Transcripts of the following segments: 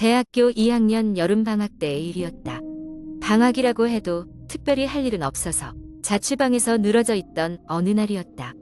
대학교 2학년 여름방학 때의 일이었다. 방학이라고 해도 특별히 할 일은 없어서 자취방에서 늘어져 있던 어느 날이었다.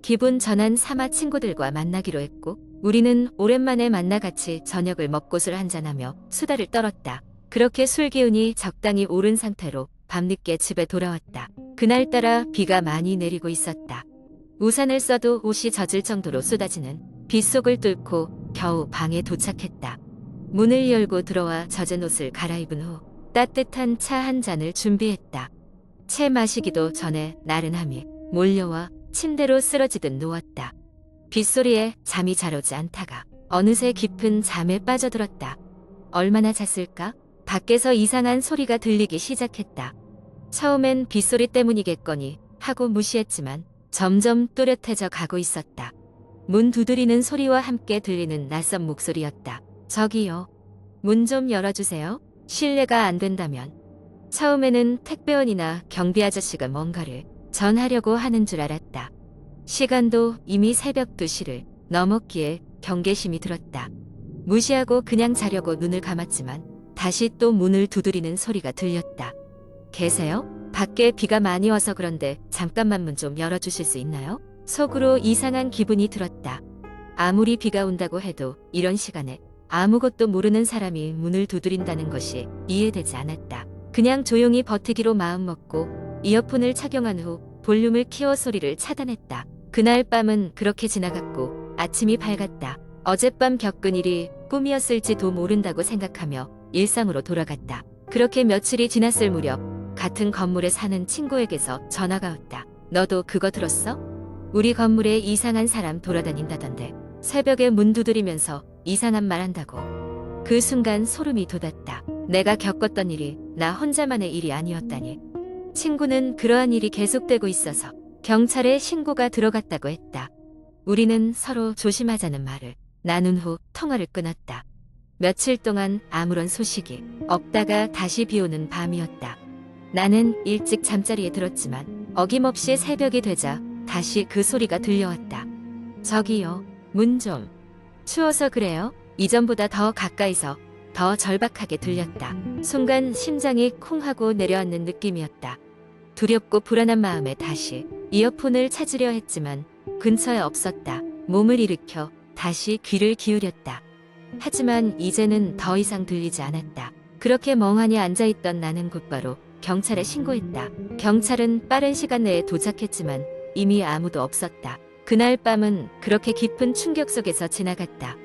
기분 전환 삼아 친구들과 만나기로 했고 우리는 오랜만에 만나 같이 저녁을 먹고술 한잔하며 수다를 떨었다. 그렇게 술 기운이 적당히 오른 상태로 밤늦게 집에 돌아왔다. 그날따라 비가 많이 내리고 있었다. 우산을 써도 옷이 젖을 정도로 쏟아지는 빗속을 뚫고 겨우 방에 도착했다. 문을 열고 들어와 젖은 옷을 갈아입은 후 따뜻한 차 한 잔을 준비했다. 채 마시기도 전에 나른함이 몰려와 침대로 쓰러지듯 누웠다. 빗소리에 잠이 잘 오지 않다가 어느새 깊은 잠에 빠져들었다. 얼마나 잤을까? 밖에서 이상한 소리가 들리기 시작했다. 처음엔 빗소리 때문이겠거니 하고 무시했지만 점점 또렷해져 가고 있었다. 문 두드리는 소리와 함께 들리는 낯선 목소리였다. 저기요. 문 좀 열어주세요. 실례가 안 된다면. 처음에는 택배원이나 경비 아저씨가 뭔가를 전하려고 하는 줄 알았다. 시간도 이미 새벽 2시를 넘었기에 경계심이 들었다. 무시하고 그냥 자려고 눈을 감았지만 다시 또 문을 두드리는 소리가 들렸다. 계세요? 밖에 비가 많이 와서 그런데 잠깐만 문 좀 열어주실 수 있나요? 속으로 이상한 기분이 들었다. 아무리 비가 온다고 해도 이런 시간에 아무것도 모르는 사람이 문을 두드린다는 것이 이해되지 않았다. 그냥 조용히 버티기로 마음먹고 이어폰을 착용한 후 볼륨을 키워 소리를 차단했다. 그날 밤은 그렇게 지나갔고 아침이 밝았다. 어젯밤 겪은 일이 꿈이었을지도 모른다고 생각하며 일상으로 돌아갔다. 그렇게 며칠이 지났을 무렵 같은 건물에 사는 친구에게서 전화가 왔다. 너도 그거 들었어? 우리 건물에 이상한 사람 돌아다닌다던데. 새벽에 문 두드리면서 이상한 말 한다고. 그 순간 소름이 돋았다. 내가 겪었던 일이 나 혼자만의 일이 아니었다니. 친구는 그러한 일이 계속되고 있어서 경찰에 신고가 들어갔다고 했다. 우리는 서로 조심하자는 말을 나눈 후 통화를 끊었다. 며칠 동안 아무런 소식이 없다가 다시 비 오는 밤이었다. 나는 일찍 잠자리에 들었지만 어김없이 새벽이 되자 다시 그 소리가 들려왔다. 저기요, 문 좀. 추워서 그래요? 이전보다 더 가까이서 더 절박하게 들렸다. 순간 심장이 콩 하고 내려앉는 느낌이었다. 두렵고 불안한 마음에 다시 이어폰을 찾으려 했지만 근처에 없었다. 몸을 일으켜 다시 귀를 기울였다. 하지만 이제는 더 이상 들리지 않았다. 그렇게 멍하니 앉아있던 나는 곧바로 경찰에 신고했다. 경찰은 빠른 시간 내에 도착했지만 이미 아무도 없었다. 그날 밤은 그렇게 깊은 충격 속에서 지나갔다.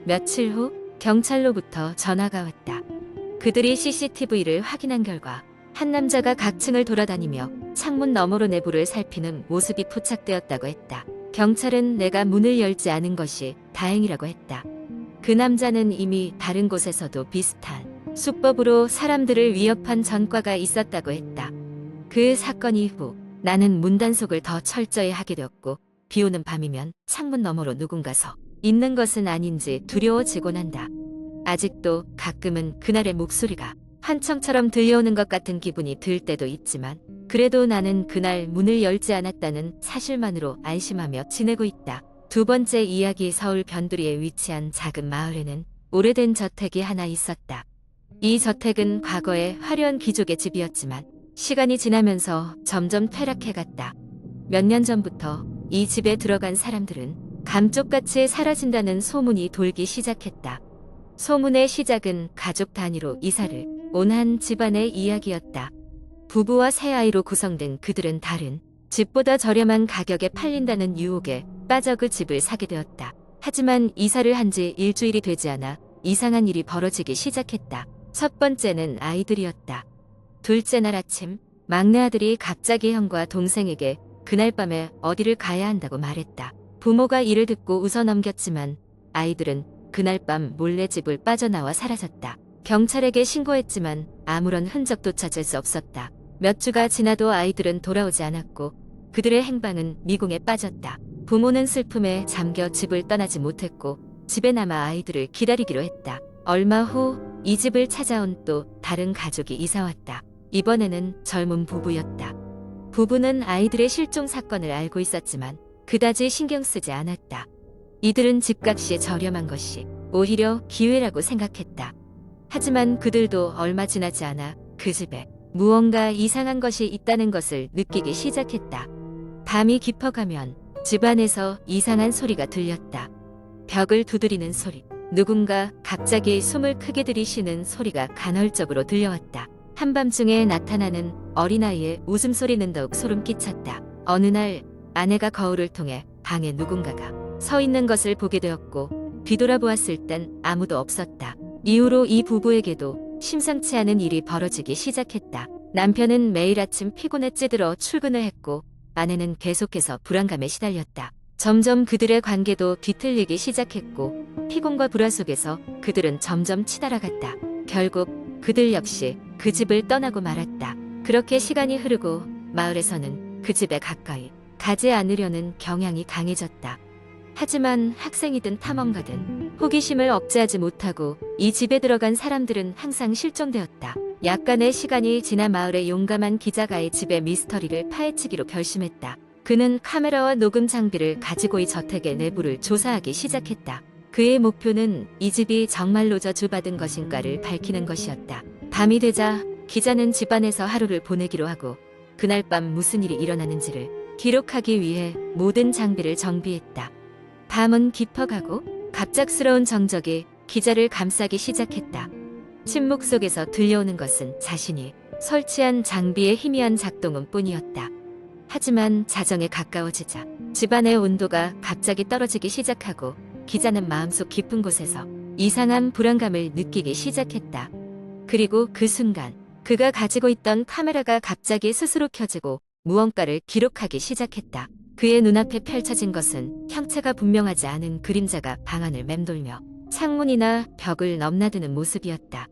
며칠 후 경찰로부터 전화가 왔다. 그들이 CCTV를 확인한 결과 한 남자가 각 층을 돌아다니며 창문 너머로 내부를 살피는 모습이 포착되었다고 했다. 경찰은 내가 문을 열지 않은 것이 다행이라고 했다. 그 남자는 이미 다른 곳에서도 비슷한 수법으로 사람들을 위협한 전과가 있었다고 했다. 그 사건 이후 나는 문단속을 더 철저히 하게 되었고 비 오는 밤이면 창문 너머로 누군가 서 있는 것은 아닌지 두려워지곤 한다. 아직도 가끔은 그날의 목소리가 환청처럼 들려오는 것 같은 기분이 들 때도 있지만 그래도 나는 그날 문을 열지 않았다는 사실만으로 안심하며 지내고 있다. 두 번째 이야기. 서울 변두리에 위치한 작은 마을에는 오래된 저택이 하나 있었다. 이 저택은 과거에 화려한 귀족의 집이었지만 시간이 지나면서 점점 퇴락해갔다. 몇 년 전부터 이 집에 들어간 사람들은 감쪽같이 사라진다는 소문이 돌기 시작했다. 소문의 시작은 가족 단위로 이사를 온 한 집안의 이야기였다. 부부와 세 아이로 구성된 그들은 다른 집보다 저렴한 가격에 팔린다는 유혹에 빠져 그 집을 사게 되었다. 하지만 이사를 한 지 일주일이 되지 않아 이상한 일이 벌어지기 시작했다. 첫 번째는 아이들이었다. 둘째 날 아침 막내 아들이 갑자기 형과 동생에게 그날 밤에 어디를 가야 한다고 말했다. 부모가 이를 듣고 웃어넘겼지만 아이들은 그날 밤 몰래 집을 빠져나와 사라졌다. 경찰에게 신고했지만 아무런 흔적도 찾을 수 없었다. 몇 주가 지나도 아이들은 돌아오지 않았고 그들의 행방은 미궁에 빠졌다. 부모는 슬픔에 잠겨 집을 떠나지 못했고 집에 남아 아이들을 기다리기로 했다. 얼마 후 이 집을 찾아온 또 다른 가족이 이사왔다. 이번에는 젊은 부부였다. 부부는 아이들의 실종 사건을 알고 있었지만 그다지 신경 쓰지 않았다. 이들은 집값이 저렴한 것이 오히려 기회라고 생각했다. 하지만 그들도 얼마 지나지 않아 그 집에 무언가 이상한 것이 있다는 것을 느끼기 시작했다. 밤이 깊어가면 집안에서 이상한 소리가 들렸다. 벽을 두드리는 소리, 누군가 갑자기 숨을 크게 들이쉬는 소리가 간헐적으로 들려왔다. 한밤중에 나타나는 어린아이의 웃음소리는 더욱 소름 끼쳤다. 어느 날 아내가 거울을 통해 방에 누군가가 서 있는 것을 보게 되었고 뒤돌아보았을 땐 아무도 없었다. 이후로 이 부부에게도 심상치 않은 일이 벌어지기 시작했다. 남편은 매일 아침 피곤에 찌들어 출근을 했고 아내는 계속해서 불안감에 시달렸다. 점점 그들의 관계도 뒤틀리기 시작했고 피곤과 불화 속에서 그들은 점점 치달아갔다. 결국 그들 역시 그 집을 떠나고 말았다. 그렇게 시간이 흐르고 마을에서는 그 집에 가까이 가지 않으려는 경향이 강해졌다. 하지만 학생이든 탐험가든 호기심을 억제하지 못하고 이 집에 들어간 사람들은 항상 실종되었다. 약간의 시간이 지나 마을의 용감한 기자가 이 집의 미스터리를 파헤치기로 결심했다. 그는 카메라와 녹음 장비를 가지고 이 저택의 내부를 조사하기 시작했다. 그의 목표는 이 집이 정말로 저주받은 것인가를 밝히는 것이었다. 밤이 되자 기자는 집안에서 하루를 보내기로 하고 그날 밤 무슨 일이 일어나는지를 기록하기 위해 모든 장비를 정비했다. 밤은 깊어가고 갑작스러운 정적이 기자를 감싸기 시작했다. 침묵 속에서 들려오는 것은 자신이 설치한 장비의 희미한 작동음 뿐이었다. 하지만 자정에 가까워지자 집안의 온도가 갑자기 떨어지기 시작하고 기자는 마음속 깊은 곳에서 이상한 불안감을 느끼기 시작했다. 그리고 그 순간 그가 가지고 있던 카메라가 갑자기 스스로 켜지고 무언가를 기록하기 시작했다. 그의 눈앞에 펼쳐진 것은 형체가 분명하지 않은 그림자가 방안을 맴돌며 창문이나 벽을 넘나드는 모습이었다.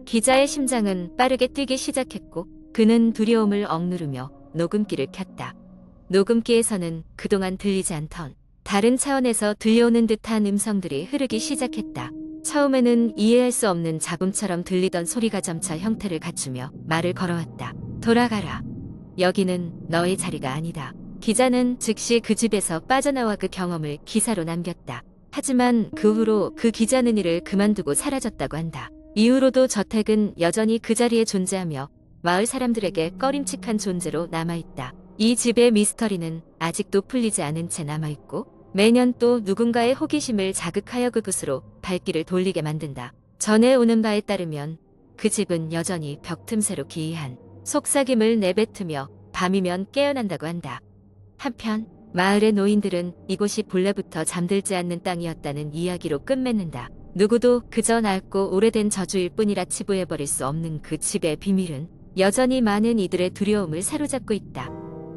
기자의 심장은 빠르게 뛰기 시작했고 그는 두려움을 억누르며 녹음기를 켰다. 녹음기에서는 그동안 들리지 않던 다른 차원에서 들려오는 듯한 음성들이 흐르기 시작했다. 처음에는 이해할 수 없는 잡음처럼 들리던 소리가 점차 형태를 갖추며 말을 걸어왔다. 돌아가라. 여기는 너의 자리가 아니다. 기자는 즉시 그 집에서 빠져나와 그 경험을 기사로 남겼다. 하지만 그 후로 그 기자는 일을 그만두고 사라졌다고 한다. 이후로도 저택은 여전히 그 자리에 존재하며 마을 사람들에게 꺼림칙한 존재로 남아있다. 이 집의 미스터리는 아직도 풀리지 않은 채 남아있고 매년 또 누군가의 호기심을 자극하여 그곳으로 발길을 돌리게 만든다. 전해 오는 바에 따르면 그 집은 여전히 벽 틈새로 기이한 속삭임을 내뱉으며 밤이면 깨어난다고 한다. 한편 마을의 노인들은 이곳이 본래부터 잠들지 않는 땅이었다는 이야기로 끝맺는다. 누구도 그저 낡고 오래된 저주일 뿐이라 치부해버릴 수 없는 그 집의 비밀은 여전히 많은 이들의 두려움을 사로잡고 있다.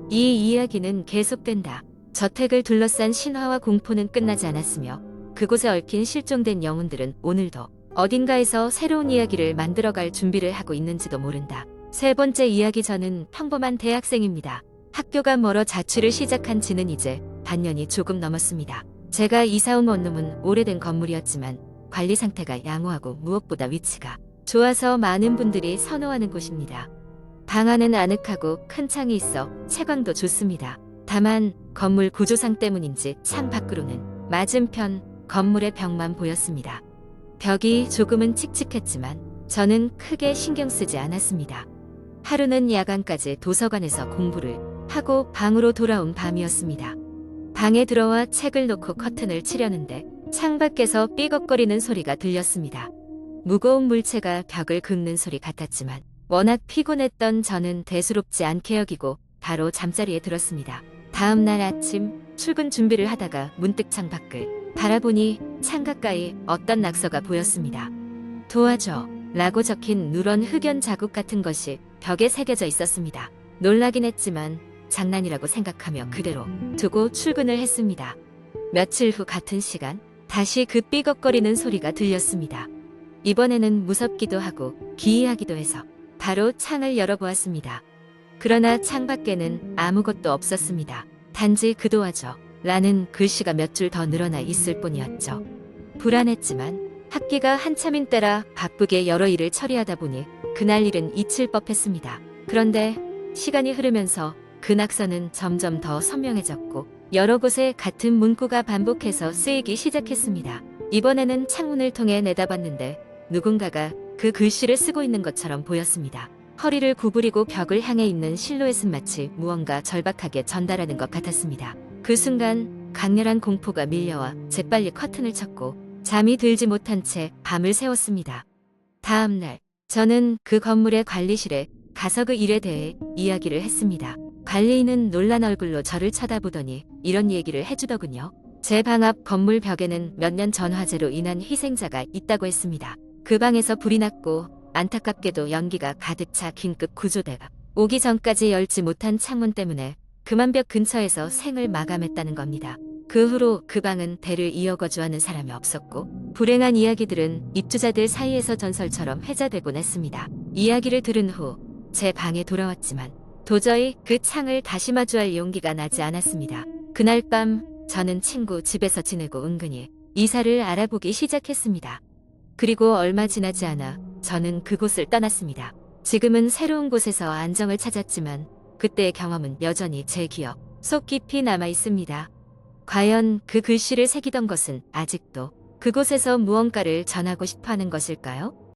이 이야기는 계속된다. 저택을 둘러싼 신화와 공포는 끝나지 않았으며 그곳에 얽힌 실종된 영혼들은 오늘도 어딘가에서 새로운 이야기를 만들어갈 준비를 하고 있는지도 모른다. 세 번째 이야기. 저는 평범한 대학생입니다. 학교가 멀어 자취를 시작한 지는 이제 반년이 조금 넘었습니다. 제가 이사온 원룸은 오래된 건물이었지만 관리 상태가 양호하고 무엇보다 위치가 좋아서 많은 분들이 선호하는 곳입니다. 방 안은 아늑하고 큰 창이 있어 채광도 좋습니다. 다만 건물 구조상 때문인지 창 밖으로는 맞은편 건물의 벽만 보였습니다. 벽이 조금은 칙칙했지만 저는 크게 신경 쓰지 않았습니다. 하루는 야간까지 도서관에서 공부를 하고 방으로 돌아온 밤이었습니다. 방에 들어와 책을 놓고 커튼을 치려는데 창밖에서 삐걱거리는 소리가 들렸습니다. 무거운 물체가 벽을 긁는 소리 같았지만 워낙 피곤했던 저는 대수롭지 않게 여기고 바로 잠자리에 들었습니다. 다음 날 아침 출근 준비를 하다가 문득 창밖을 바라보니 창 가까이 어떤 낙서가 보였습니다. 도와줘 라고 적힌 누런 흑연 자국 같은 것이 벽에 새겨져 있었습니다. 놀라긴 했지만 장난이라고 생각하며 그대로 두고 출근을 했습니다. 며칠 후 같은 시간 다시 그 삐걱거리는 소리가 들렸습니다. 이번에는 무섭기도 하고 기이하기도 해서 바로 창을 열어보았습니다. 그러나 창밖에는 아무것도 없었습니다. 단지 그 도와줘 라는 글씨가 몇 줄 더 늘어나 있을 뿐이었죠. 불안했지만 학기가 한참인 때라 바쁘게 여러 일을 처리하다 보니 그날 일은 잊힐 법했습니다. 그런데 시간이 흐르면서 그 낙서는 점점 더 선명해졌고 여러 곳에 같은 문구가 반복해서 쓰이기 시작했습니다. 이번에는 창문을 통해 내다봤는데 누군가가 그 글씨를 쓰고 있는 것처럼 보였습니다. 허리를 구부리고 벽을 향해 있는 실루엣은 마치 무언가 절박하게 전달하는 것 같았습니다. 그 순간 강렬한 공포가 밀려와 재빨리 커튼을 쳤고 잠이 들지 못한 채 밤을 새웠습니다. 다음 날 저는 그 건물의 관리실에 가서 그 일에 대해 이야기를 했습니다. 관리인은 놀란 얼굴로 저를 쳐다보더니 이런 얘기를 해주더군요. 제 방 앞 건물 벽에는 몇 년 전 화재로 인한 희생자가 있다고 했습니다. 그 방에서 불이 났고 안타깝게도 연기가 가득 차 긴급 구조대가 오기 전까지 열지 못한 창문 때문에 그만 벽 근처에서 생을 마감했다는 겁니다. 그 후로 그 방은 대를 이어 거주하는 사람이 없었고 불행한 이야기들은 입주자들 사이에서 전설처럼 회자되곤 했습니다. 이야기를 들은 후 제 방에 돌아왔지만 도저히 그 창을 다시 마주할 용기가 나지 않았습니다. 그날 밤 저는 친구 집에서 지내고 은근히 이사를 알아보기 시작했습니다. 그리고 얼마 지나지 않아 저는 그곳을 떠났습니다. 지금은 새로운 곳에서 안정을 찾았지만 그때의 경험은 여전히 제 기억 속 깊이 남아 있습니다. 과연 그 글씨를 새기던 것은 아직도 그곳에서 무언가를 전하고 싶어 하는 것일까요?